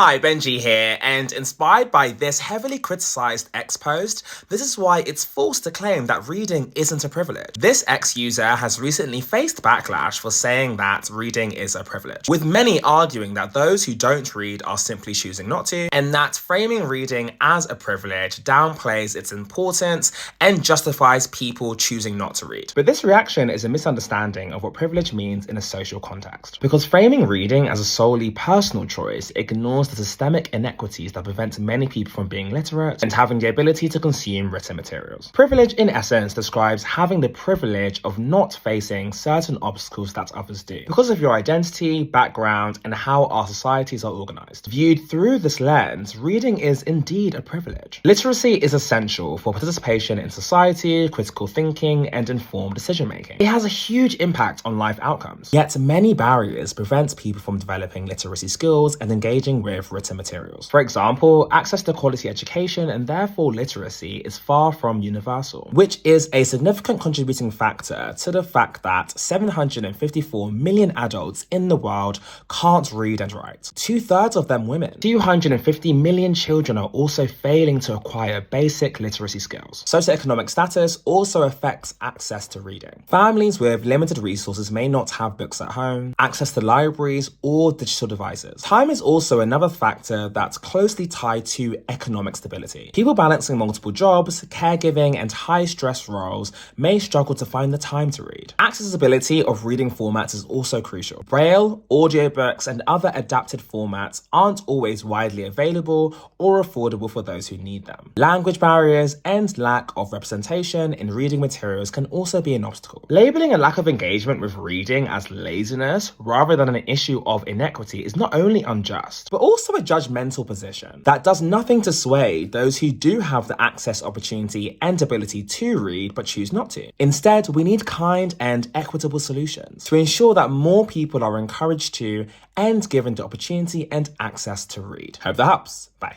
Hi, Benji here, and inspired by this heavily criticized X post, this is why it's false to claim that reading isn't a privilege. This X user has recently faced backlash for saying that reading is a privilege, with many arguing that those who don't read are simply choosing not to, and that framing reading as a privilege downplays its importance and justifies people choosing not to read. But this reaction is a misunderstanding of what privilege means in a social context, because framing reading as a solely personal choice ignores the systemic inequities that prevent many people from being literate and having the ability to consume written materials. Privilege, in essence, describes having the privilege of not facing certain obstacles that others do, because of your identity, background, and how our societies are organized. Viewed through this lens, reading is indeed a privilege. Literacy is essential for participation in society, critical thinking, and informed decision-making. It has a huge impact on life outcomes, yet many barriers prevent people from developing literacy skills and engaging with written materials. For example, access to quality education and therefore literacy is far from universal, which is a significant contributing factor to the fact that 754 million adults in the world can't read and write. 2/3 of them women. 250 million children are also failing to acquire basic literacy skills. Socioeconomic status also affects access to reading. Families with limited resources may not have books at home, access to libraries, or digital devices. Time is also another factor that's closely tied to economic stability. People balancing multiple jobs, caregiving, and high-stress roles may struggle to find the time to read. Accessibility of reading formats is also crucial. Braille, audiobooks, and other adapted formats aren't always widely available or affordable for those who need them. Language barriers and lack of representation in reading materials can also be an obstacle. Labeling a lack of engagement with reading as laziness rather than an issue of inequity is not only unjust, but also a judgmental position that does nothing to sway those who do have the access, opportunity, and ability to read but choose not to. Instead, we need kind and equitable solutions to ensure that more people are encouraged to and given the opportunity and access to read. Hope that helps. Bye.